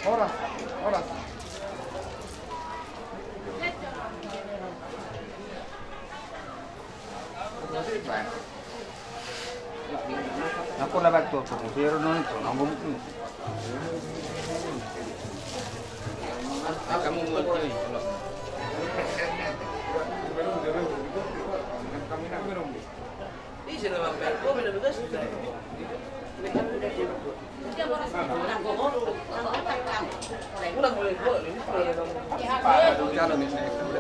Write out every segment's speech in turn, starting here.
Horas, horas. Aku lewat tuh, biar nonton, nggak mungkin. Kamu mau pilih kalau. Iya, nama perko beda juga sih. Udah boleh kok, ini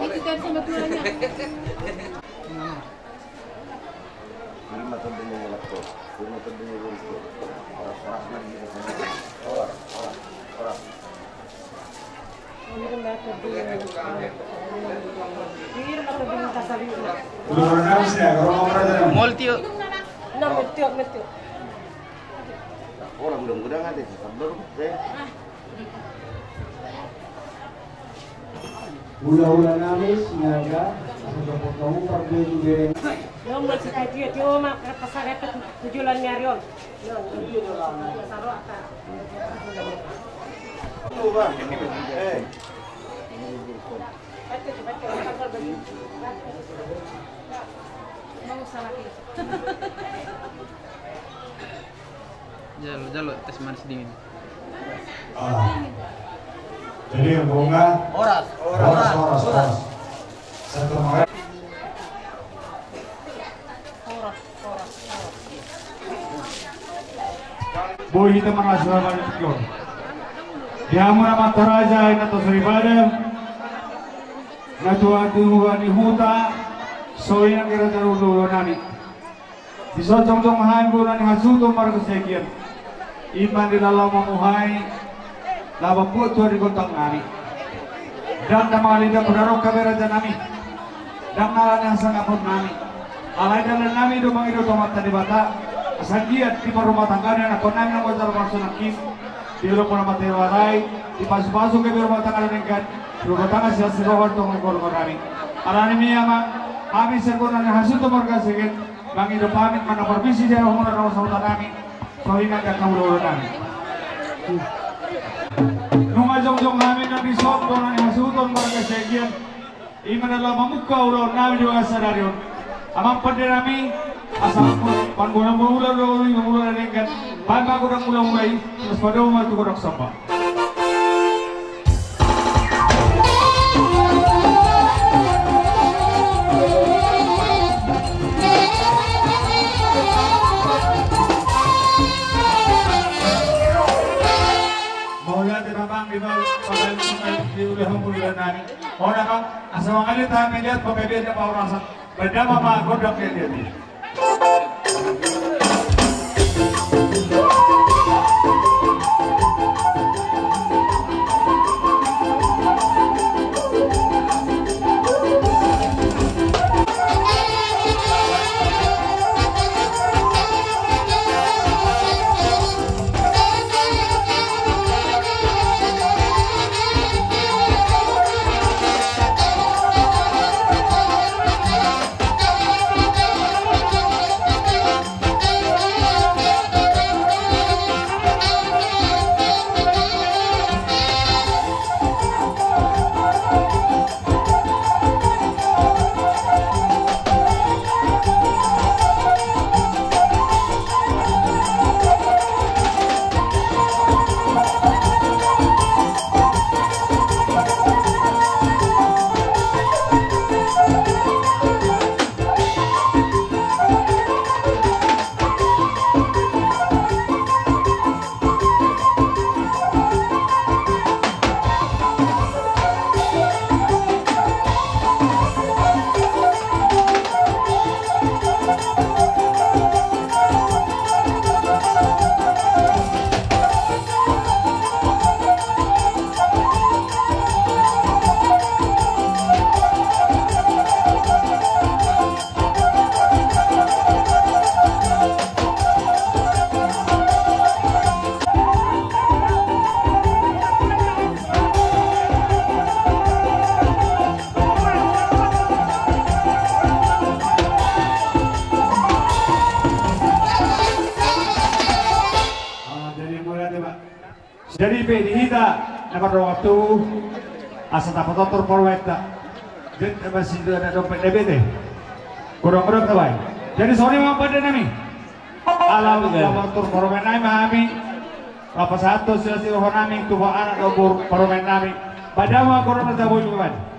itu kan sama tuanya. Lima tahun dengan laptop, 5 tahun dengan laptop. Orang-orang lagi di sana. Orang. Ini kan baca dulu. Ini mata dengan kasar itu. Multi. Nah, meteo. Orang mudah-mudahan ada sebelum Ulah-ulah namis niaga sudah potong pergi juga. Yang masih dia mak pasar itu tujuan nyarion. Mau salah ke. Jalo tes manis dingin. Jadi yang bunga Horas. Satu Maret. Boy kita mengasah balik pion. Dia nama Toraja atau Seribada. Natua tuhan di huta. Soalnya kira terlalu nani. Disocong-cong mahan bulan hasuto marga sekian. Iman di dalam memuhai laba putu di kotang nami. Dan tamalinda berdarok kamera nami. Dan nalan yang sangat pun nami. Alai dalam nami do mangido tomat tadi bata. Asagiat di rumah tangganya nak nami nak wajar masuk nakim. Di rumah mati warai. Di pasu-pasu ke rumah tangga dengan rumah tangga sia sirawan tong ekor nami. Alani miyama kami sekuran hasuto marga sekian. Mangido pamit mana permisi dia umur rawa sautan nami. Soalnya ada kamu nami. Nunga jong kami nanti sob donan hasuton marga sekian. Iman adalah memuka ulo nami juga sadarion. Amang penderami asal pan guna mula dengan pan bagus mulai terus pada umat itu kodok sampah. Di udah hambulan nani. Orang kan asal mengalir tahan melihat pembelian apa orang asal berdama mah godok dia dia. Jadi Pedihita dapat waktu asa tapator porweta. Jadi masih ada dompet DBT. Kurang-kurang tabay. Jadi sorry mga pada nami. Alam tapator porweta nami mahami. Papasato sila si roho namin tubaan at porweta nami. Pada mga kurang na taboy mga pada.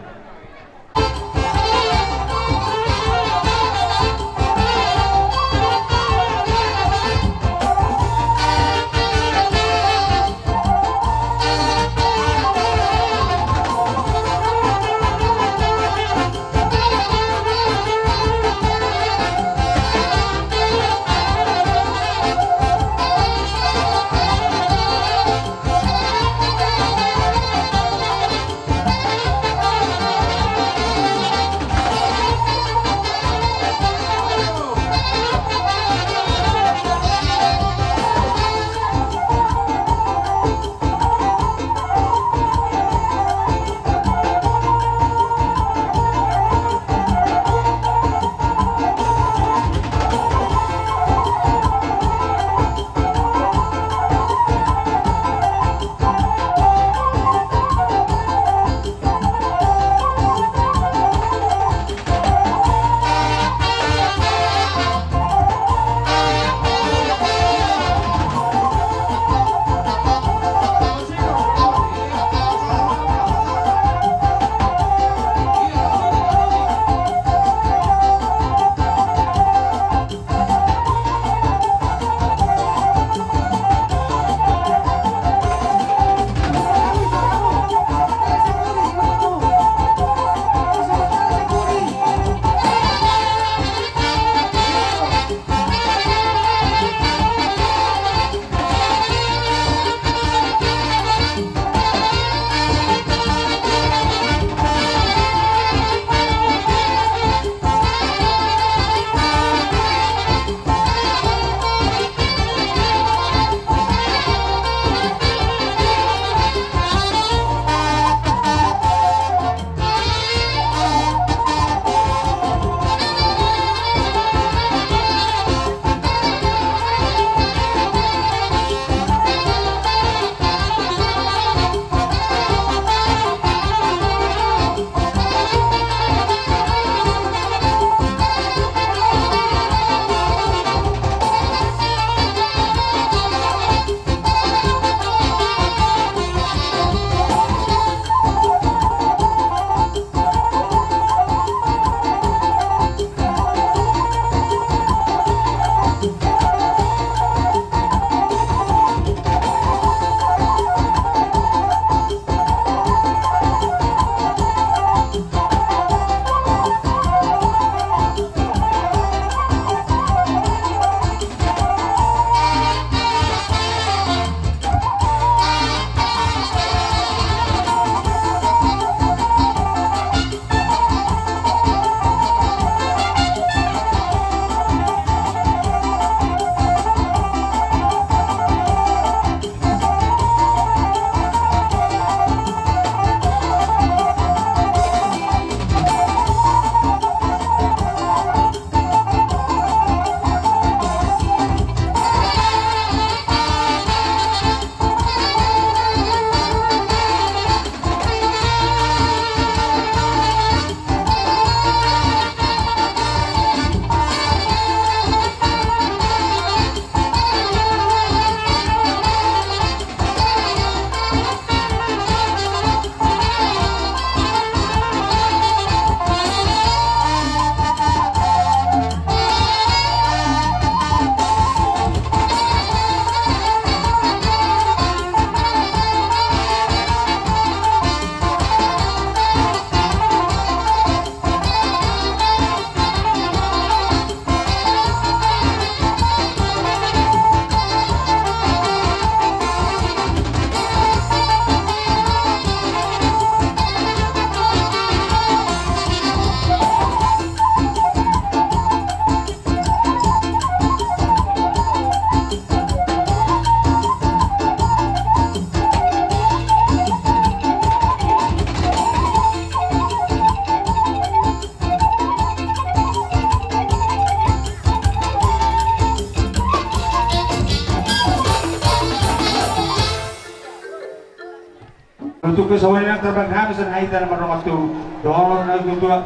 Untuk kesawayan terbang habis dan haitan marong atu doang na gudua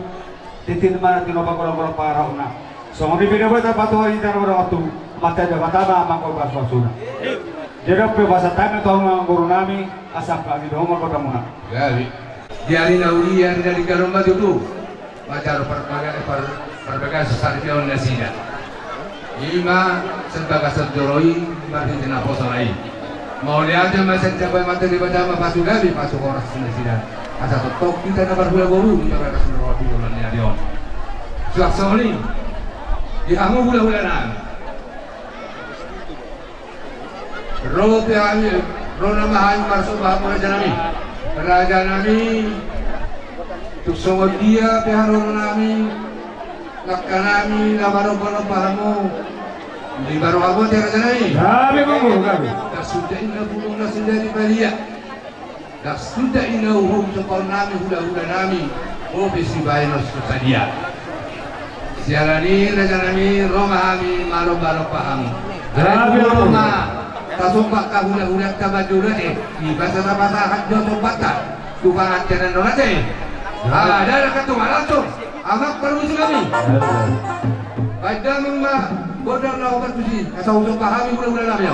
titin mana tinoba korang para una. So ngi video bata patu haitan marong atu mata jaga tama mangko basuna. Jadi pe bahasa tanah tahu nang guru nami asap lagi doang kota muna. Gabi. Diari nauri yang dari kalomba itu pacar perbagai sesarpion nasida. Ima sebagai sejoroi berarti jenak posolai. Mau lihat macam capai mata di bawah pasu gabi pasu orang nasida. Asal tok kita dapat gula guru kita berkas merawat bulan ni adion. Suak soli. Di kamu gula nan. Rote ami rona mahan marso bahwa raja nami tu songot dia piharo nami lakanami labaro pahamu di baru aku raja nami Gabi guru gabi. dah sudah ina bulung dah sudah di balia dah sudah ina uhum sepau nami hula nami oh besi bayinos kesadia siarani raja nami roma ami malo pahamu Gabi roma tasumpak ka hula kabadura di bahasa hajjo tombata tukang antenan donate ada katumaran tuh amak permisi kami pada mengma bodang lawan tusi asal untuk pahami hula nami ya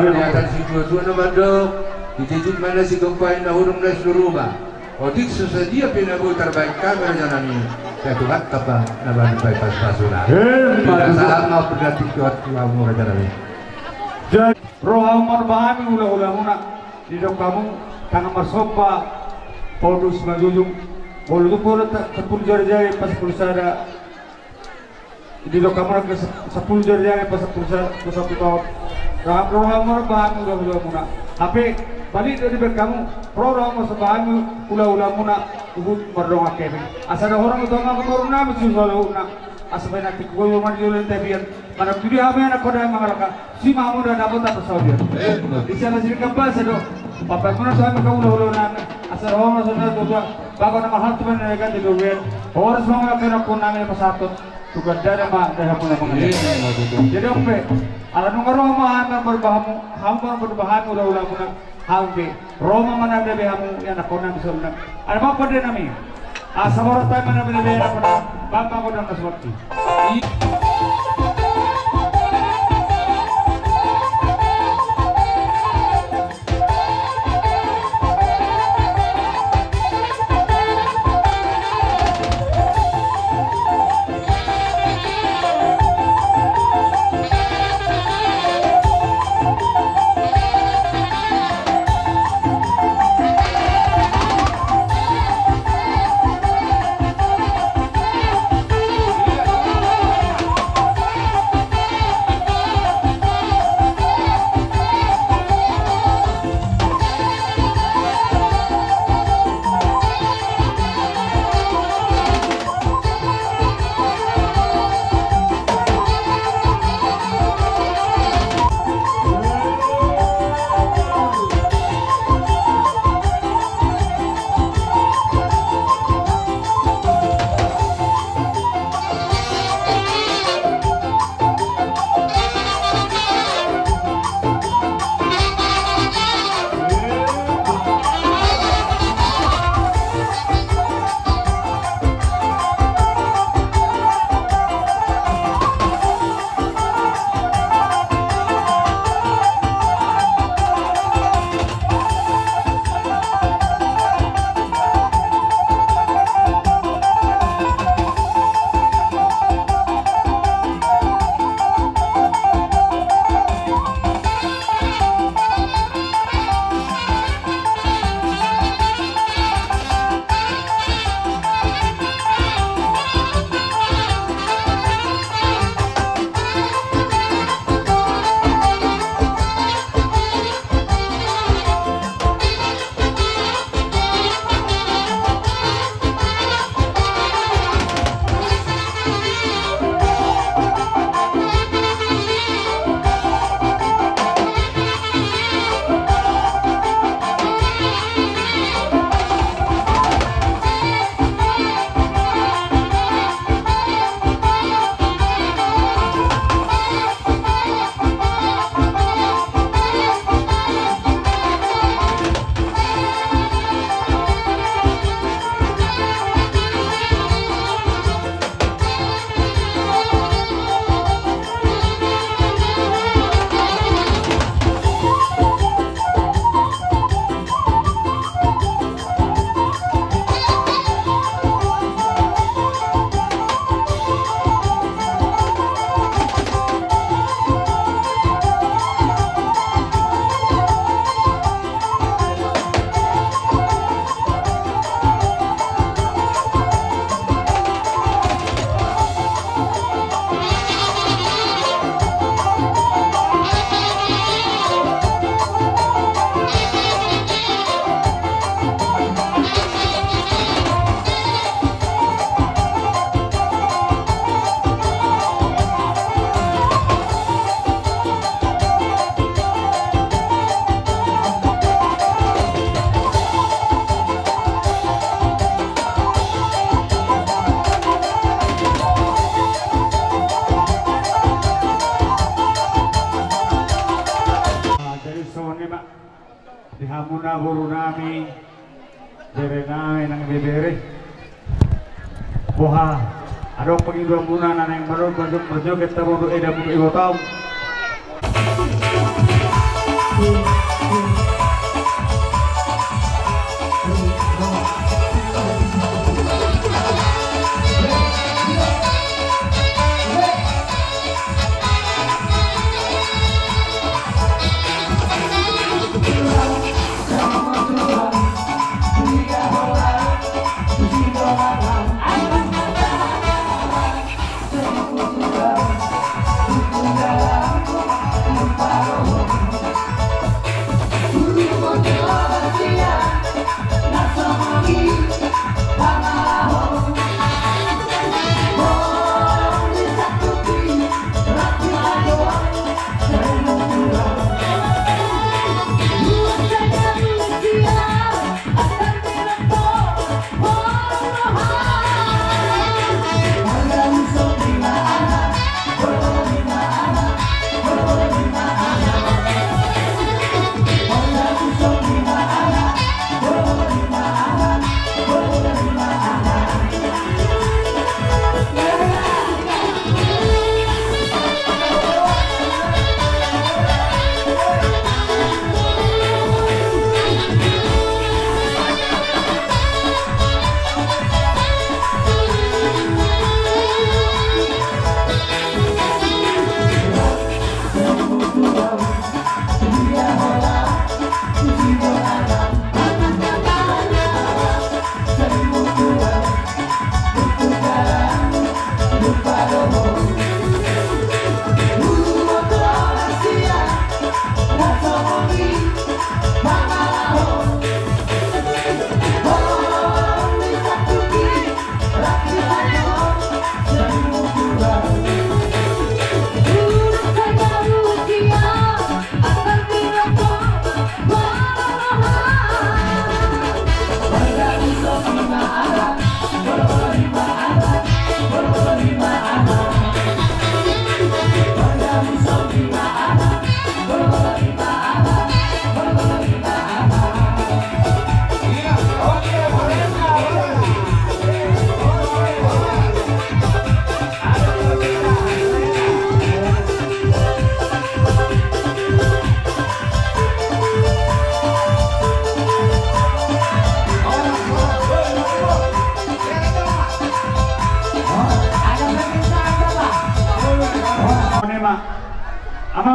kelihatan si Joshua naman dok. Dijijit mana si Gopay na hurung na seluruh. Otik sesadia pinabu terbaik kameranya nami. Saya tuhan apa nama bypass pasunan. Tidak saat mau berganti kuat kamu raja nami. Jadi rohamar bahami ulah-ulah muna di dok kamu tangan masopa podus majujung. Bolu tu pun sepuluh jari pas pulsada. Di dok kamu ke 10 jari pas pulsada tahun. Rohamar bahami ulah-ulah muna. Tapi balik dari kamu program sebahamu ulah-ulah muna ubud merdong akemi asal orang itu nggak keturun nama susul na asal nanti kau yang manjulan tabian mana tuh dia apa yang aku dah mengarahkan si mamu dah dapat apa sahaja di sana sini kembali sedo papa mana tuh apa kau ulah-ulah na asal orang sudah tuh bagai nama hal tuh mereka di luar orang semua kena pun nama pasatut tukar darah mah darah pun nama jadi apa ala nunggu mah berbahamu hampir berbahamu ulah-ulah muna Hampi, Roma mana ada behamu yang nak kona bisa undang. Ada apa dia nami? Asal tay mana ada behamu nak kona, bapa kona naswati. Dihamuna guru nami berenai nang bebere boha adong pengidua muna nang baru banyak kita baru eda buku ibu tahu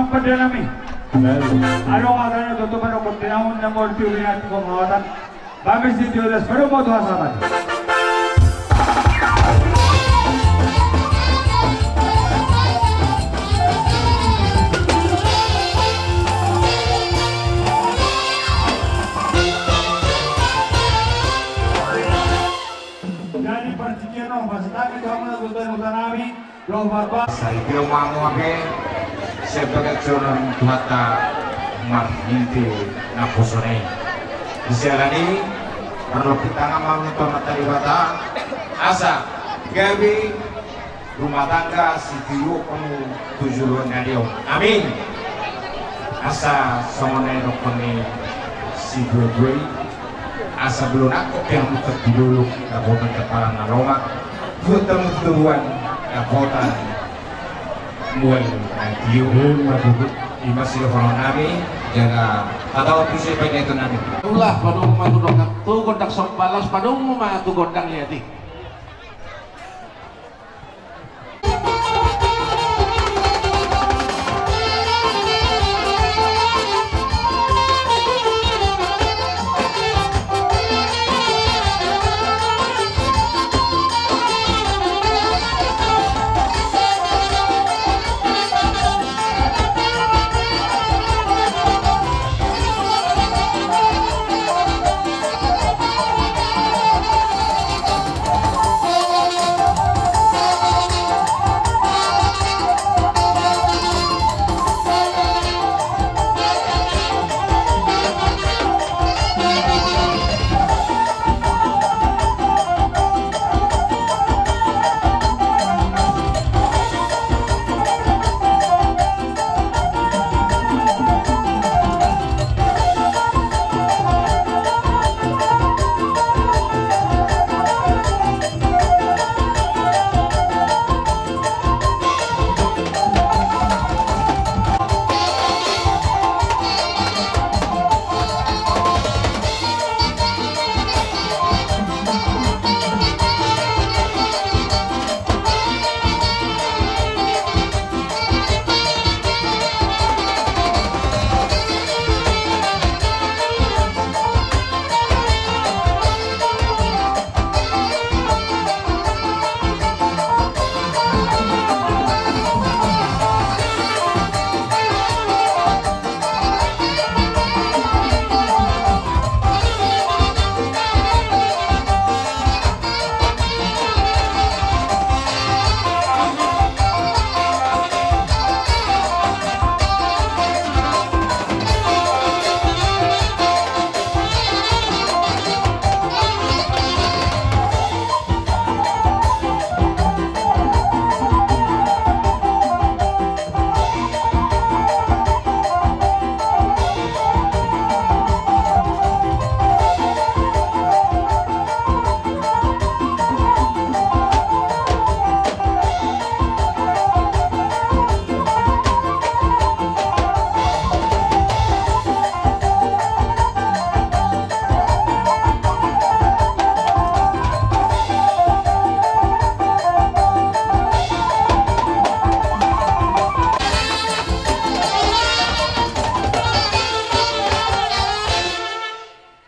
Imam Perdana ano nga tayo tutupan o tinahon na mo tiyo natin kung mawatan Bamis di Diyos pero mo tuwa sa atin jadi percikian no basta kita muna tutupan namin lo barba Sa ibyo mga sebagai seorang mata marginti na pusone. Disalani perlu kita ngamang mata ibata asa gabi rumah tangga si tiyo kamu tujuan dari amin asa somone rokoni si dua asa belum aku yang tertiduluk kabupaten kepala naloma tujuan kabupaten mulai nanti ima sila kono nami jaga atau tu siapa yang itu nami ulah padung matudong tu gondak sok balas padung matu gondang liati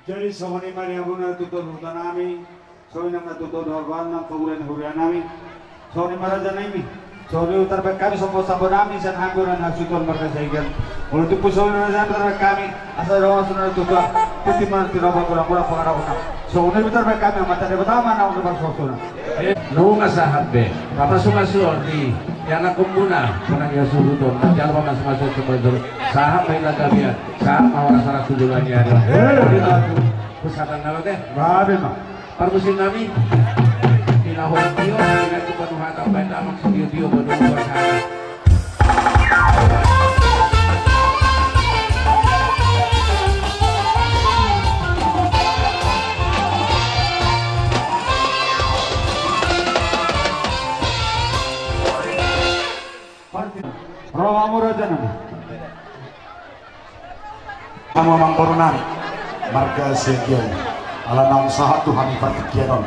Jadi sahuni Maria Bunda tutun hutan nami, sahuni nama tutun horban nam pagulan hurian nami, sahuni maraja nami, sahuni utar kami sopo sabo nami san hamburan hasuton mereka saigan. Mulut tu sahuni maraja utar kami asal rawan sunan tutua putih man tiraba kurang pengarah unam. Sahuni utar kami mata de pertama nama kebar sosuna. nunga sahabe papa sumasur di yana kumbuna punang ya suruton jalma mas-masuk sebentar sahab baiklah kabia sahab mawar salah tujuannya adalah pusatan nama teh Babe mah. permusim kami pinahon tio dengan kepenuhan apa yang dalam tio berdua bersama Roma Muraja nami. Nama mangkorunan marga sekian ala nam sahat Tuhan ipat kianon.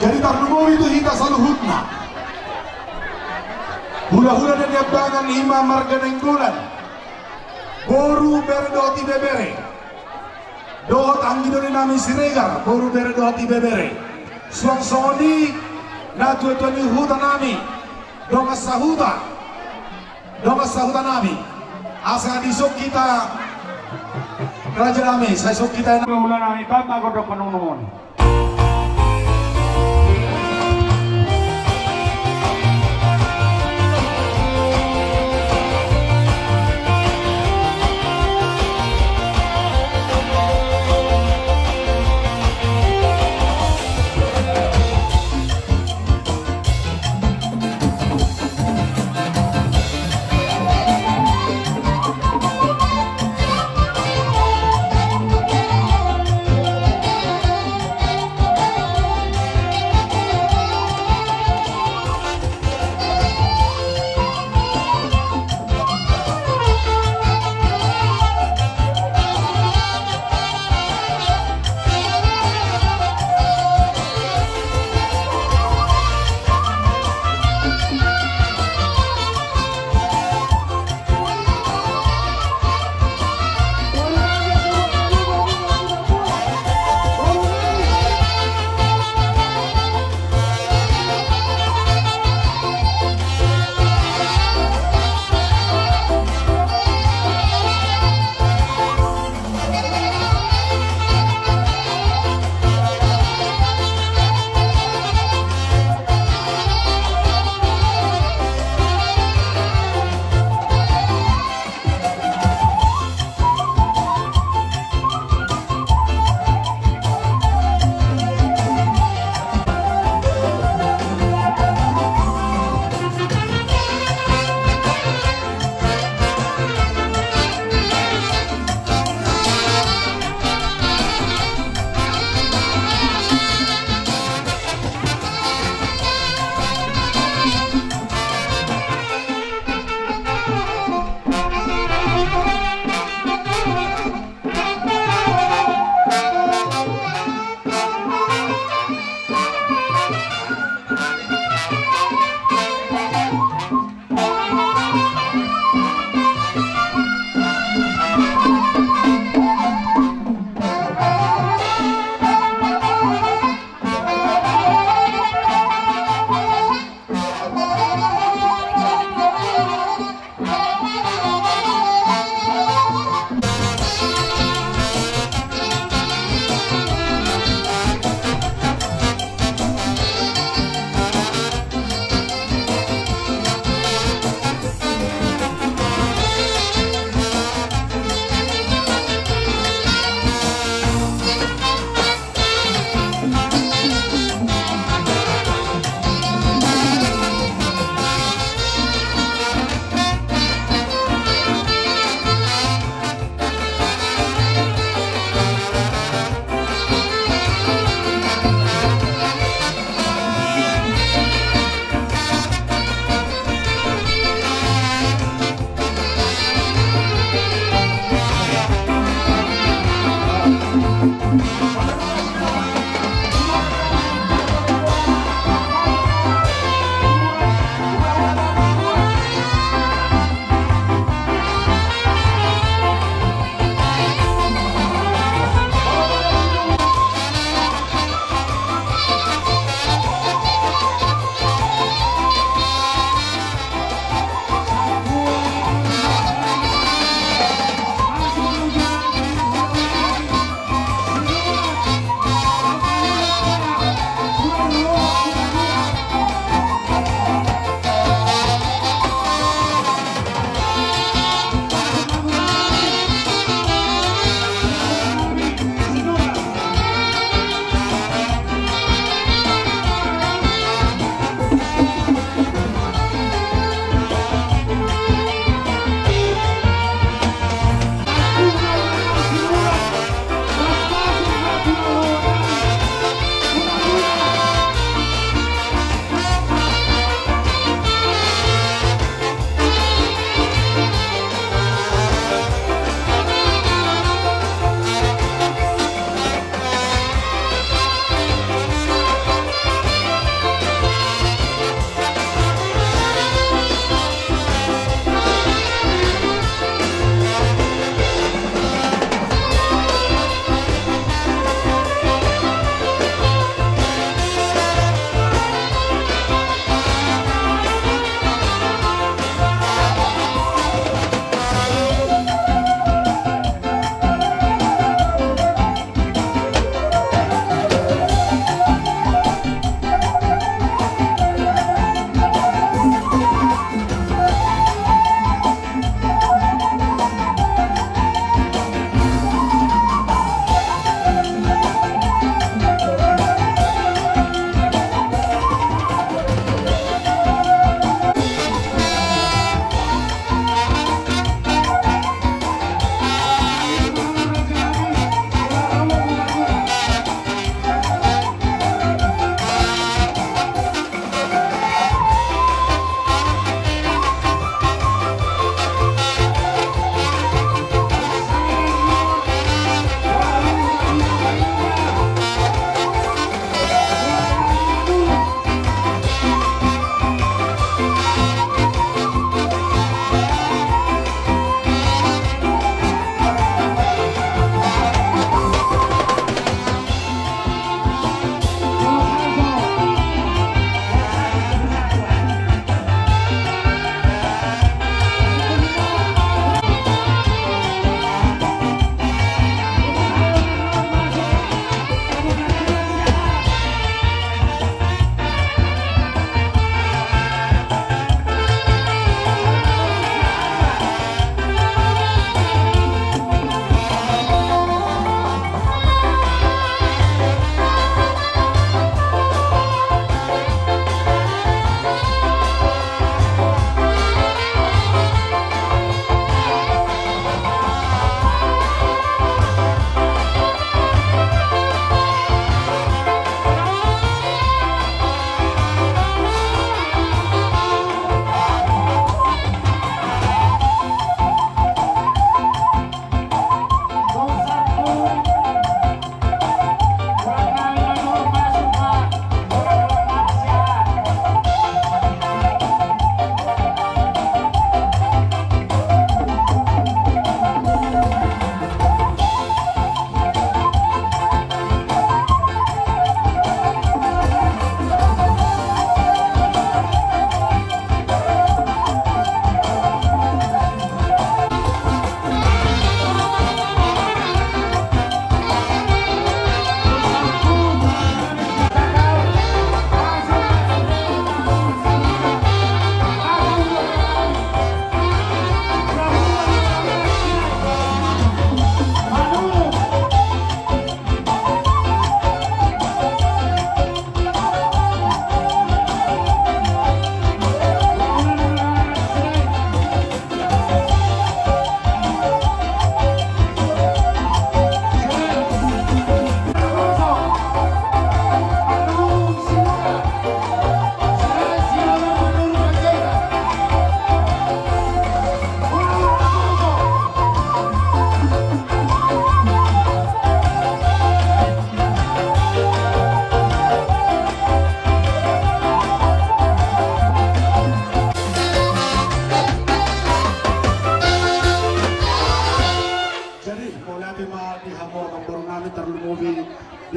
Jadi tarnungo itu hita saluhutna. Hula-hula dan yabangan imam marga nengkulan. Boru berdoti bebere. Dohot anggidoni nami siregar. Boru berdoti bebere. Suang soni na tuetoni huta nami. Donga sahuta nami. Asa disok kita Raja nami. Saya sok kita Ulan nami papa kodok penunun.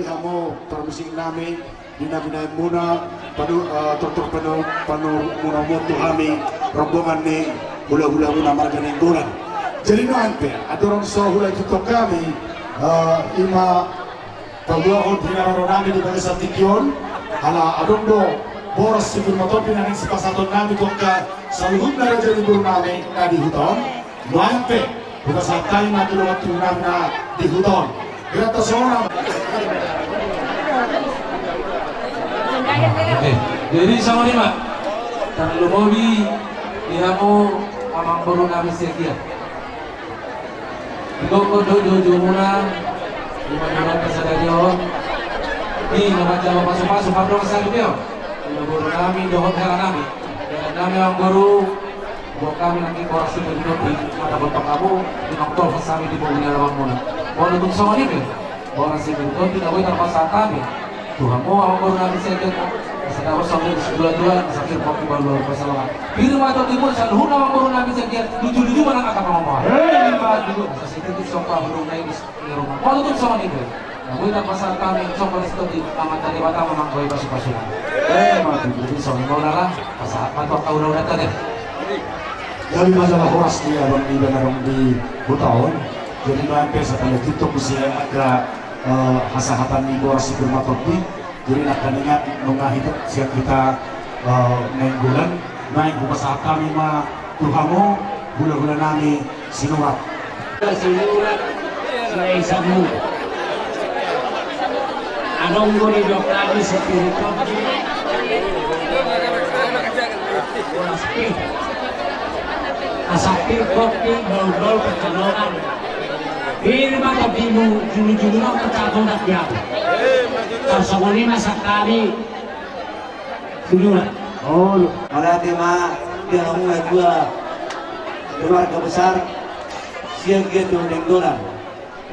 di kamu permusik nami Bina-bina muna tutur penuh muna mutu kami rombongan ni hula-hula muna marga nenggolan. Jadi nanti adorong so hula itu kami ima pagbuakon pinararo namin di Bagasa Tikyon hala adong do boros sipul motor pinanin si pasaton namin kung ka sa luhod na raja libur namin na dihuton nanti buka sa tayo na tulungan namin na dihuton grata sa orang. Oke, jadi sama lima terlalu mobi dihamu amang baru nabi sekian Goko dojo muna lima kesadaran di nama jawa masuk habrong sa video baru kami dohot kala nami dan nami ang baru buat kami nanti korasi begitu di mata bentuk kamu di noktor kesami di bawah nyalawang muna boleh untuk sama ini korasi begitu tidak boleh terpaksa kami Tuhan mau ang baru nabi sekian sedang sampai dua-dua sakit kopi baru pasalan. Biru mata timur sa luhur na baru nabi sekian tujuh mana akan ngomong. Lima dulu sedikit sopa baru naik di rumah. Mau tutup sama nih. Nah, kita pasal kami sopa itu di taman tadi bata memangkoi pasukan. Mati jadi soalnya mau lah pasal apa kau udah tadi. Dari masalah horas dia bang di Banarong di Butaon. Jadi nanti setelah tutup usia ada hasahatan di horas itu matopi. Jadi akan ingat mengahidup siap kita naik bulan naik buka kami ma Tuhamu bulan-bulan nami sinurat Selain sabu anong guni dok kami sepirito asapir kopi bol-bol kecenongan firma kopi mu julu-julu lang percatunan dia sama lima sekali sudah. Oh, malati ma dia kamu dua keluarga besar siang gitu nenggolan.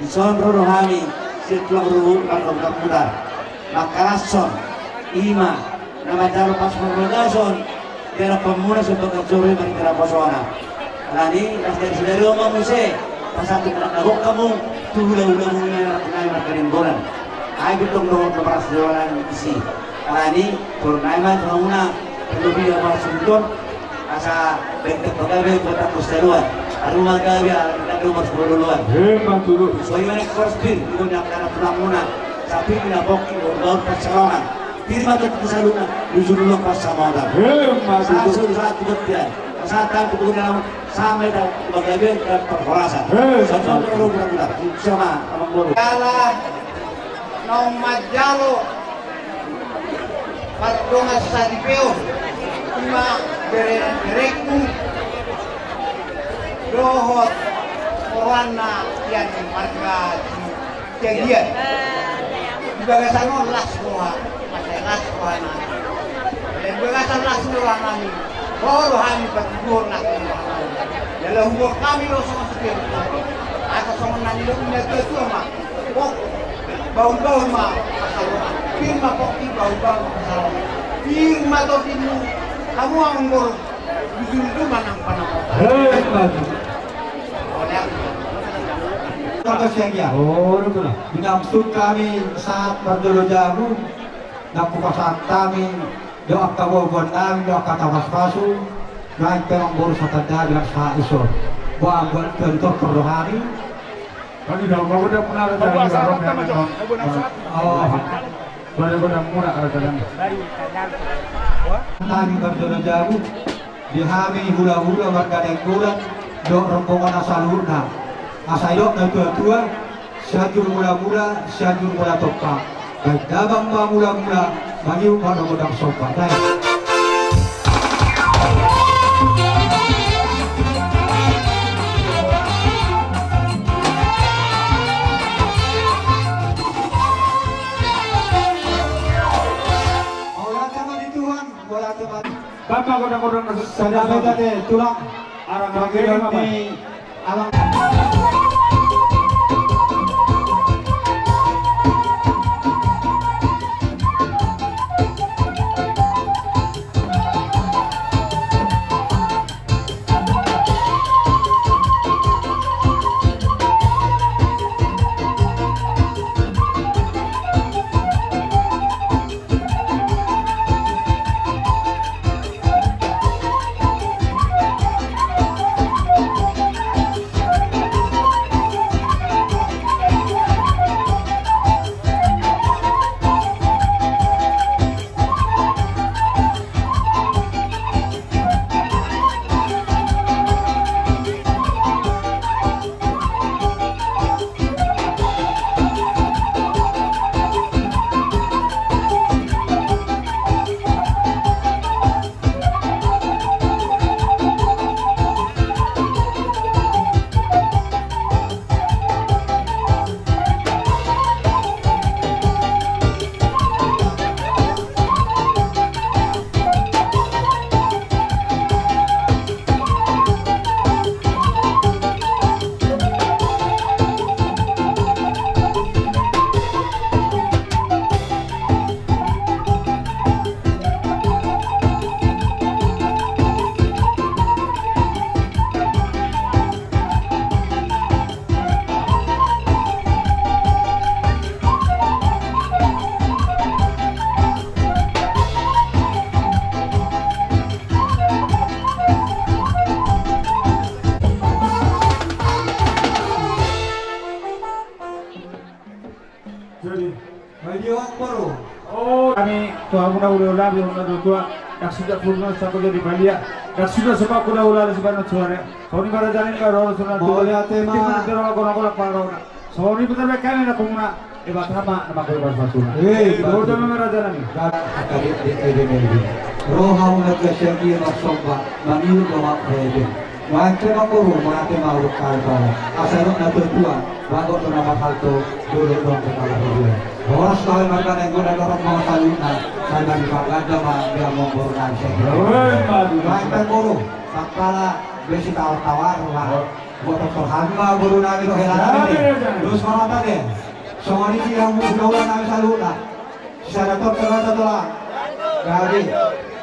Ison rohani siang rohun pada muda. Makason ima nama jalo pas mengason dia pemuda sebagai curi berkira pasona. Lani dari rumah muse pasal kita nagok kamu tuh udah mulai naik nenggolan. Ay bitong doon na para sa jawalan isi. Alani, turun na iman, turun perlu dia masuk asa bentuk pegawai kota Pusteluan. Arumah gawe ada rumah sepuluhan. Bantu. So ini korspin, punya karena pulang muna. Sapi punya boki, bergaul percelongan. Firma tetap saluna, jujur dulu pas sama orang. Satu satu betul. Kesatan kebetulan sampai dan pegawai dan perforasa. Satu orang bulan sama abang baru. Nong majalo patunga sa ripeo ima direkku dohot korwana yan marga kegian bagasan las kuha masay las kuha na dan bagasan las kuha nami baru kami patugur na dalam humor kami lo sama sepir atau sama nani lo punya ketua bau-bau mah masalah firma kopi bau-bau masalah firma topimu kamu anggur jujur manang panang Terkasihan ya. Oh, betul. Dinamsud kami saat berdulu jamu, nakupasan kami doa kawawan kami doa kata waspasu, naik perang boros satanda dengan sah iso, buang buat kentor perdohani. Kami dah udah pernah ada jalan garong oh, benar-benar murah ada jalan. Kami berdulu jamu, dihami hula-hula warga nenggolan, doa rombongan asal hurna. Asayok na tua-tua, syajur mula-mula, syajur mula topa. Baik dabang ma mula-mula, magiu pada modang sopan. Bapak kodang-kodang Sadame tadi tulang arang lagi alang. Majiwak Poro. Oh, kami tuhan muna ulah di rumah tua. Dak sudah purna satu jadi balia. Dak sudah sebab kuda ulah sebanyak suara. Soni pada jalan kalau sudah tua. Boleh tema. Kita orang para. Soni betul kami nak kumna. Ibat nama nama kau berbasuna. Kau dah meraja nami. Akadit di Rohau nagkasyagi maksomba. Maniu domak rede. Mante makuru mate mauruk kalbala. Asal na tertua. Bago to na makalto dulu dong kepala dia. Horas kau makan yang guna dorong mau saluna. Saya di Baganda mah dia mau borunan saya. Mante makuru. Sakala besi tawar lah. Buat terhamba borunan itu heran ini. Terus mana tadi? Semua ini yang mudah nabi saluna. Secara terkata tulah.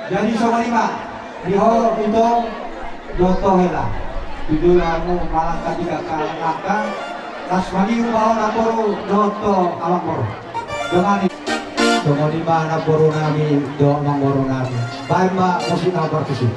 Jadi semua lima. Diho itu Doto hela, itu lamu malah ketiga kali akan Lasmani upawan naporu Doto alakor dengan semua lima naporu nami do mangoro nami baik mbak musik apa sih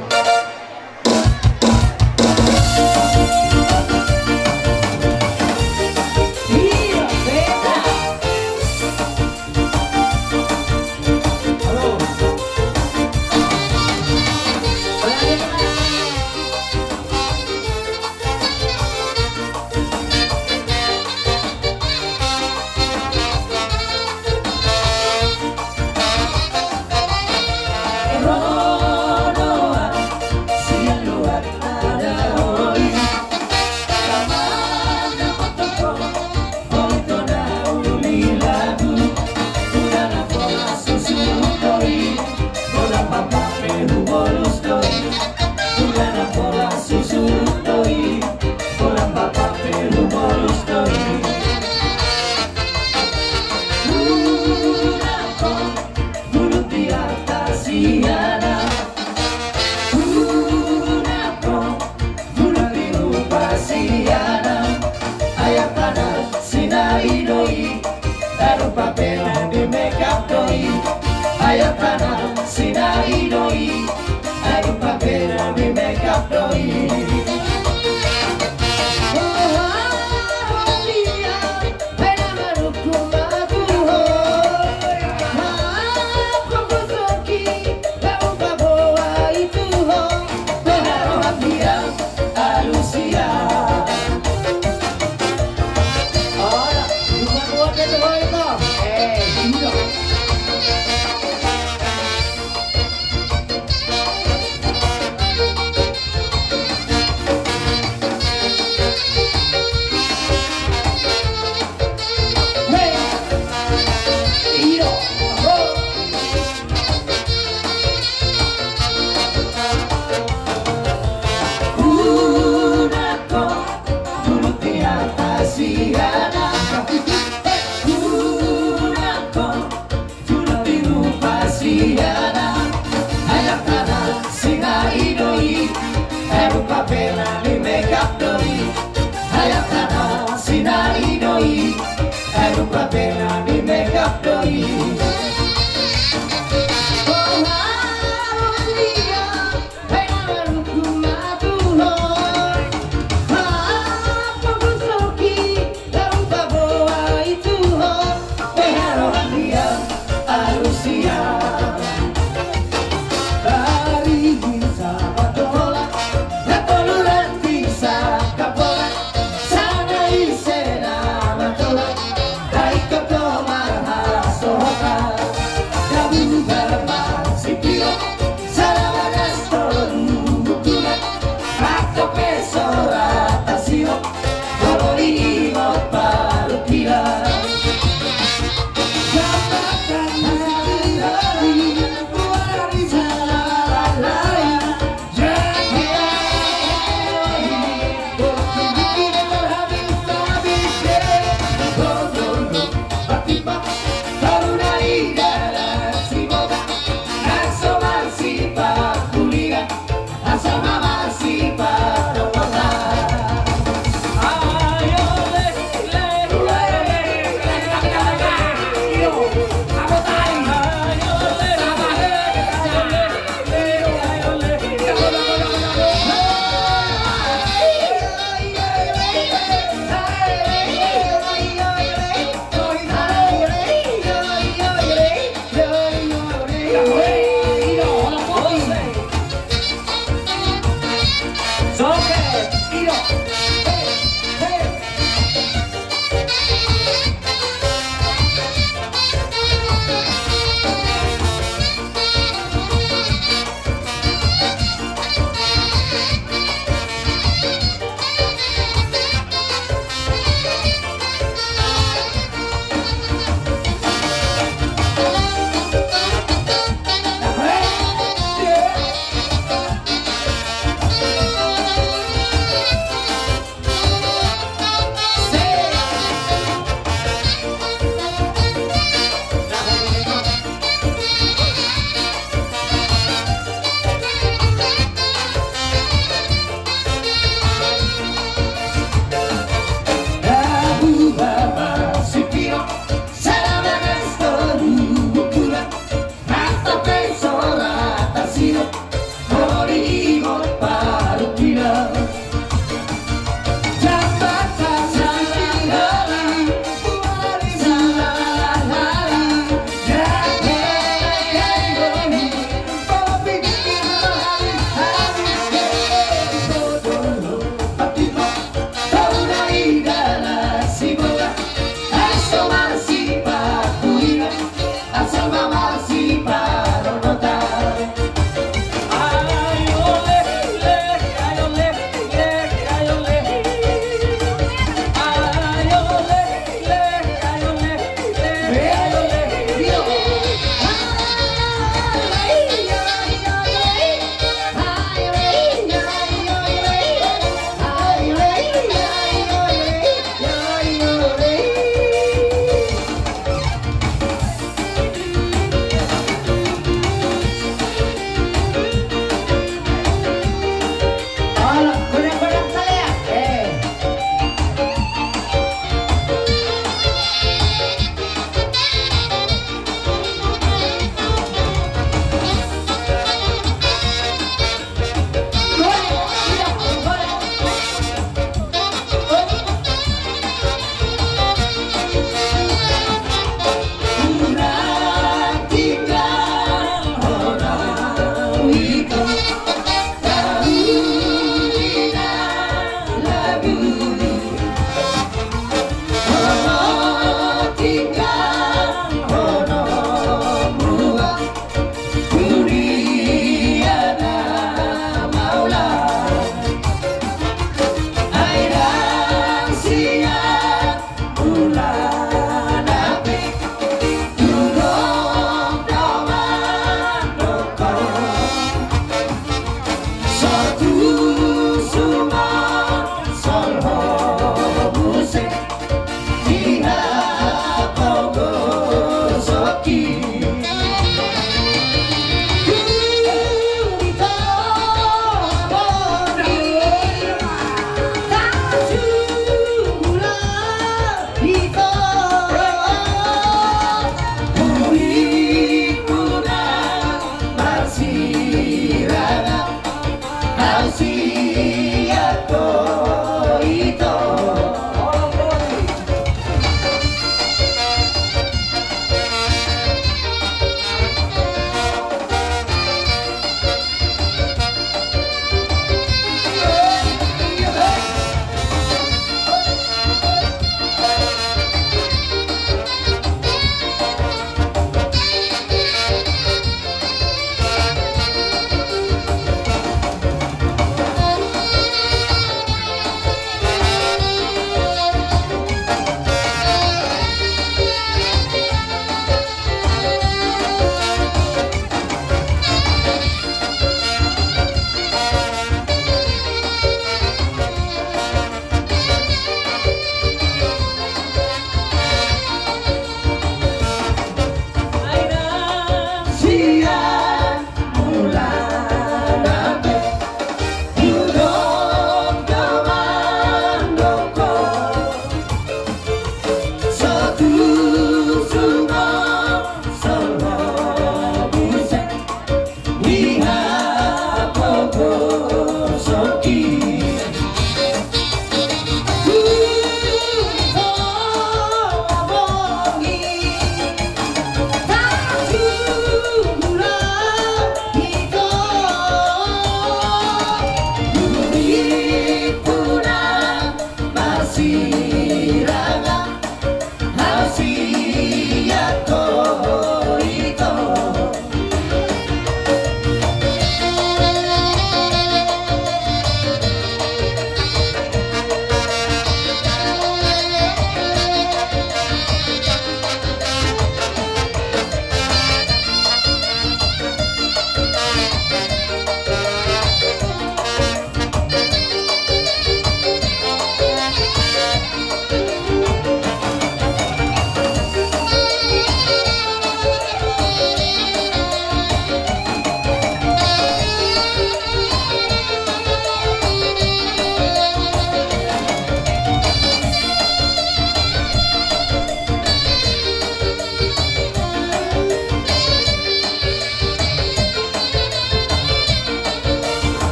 Tarunai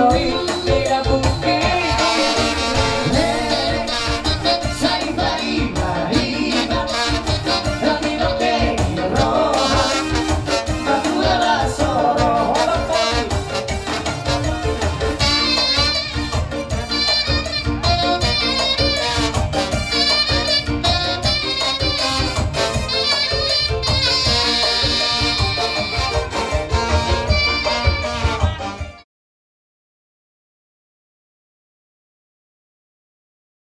Sony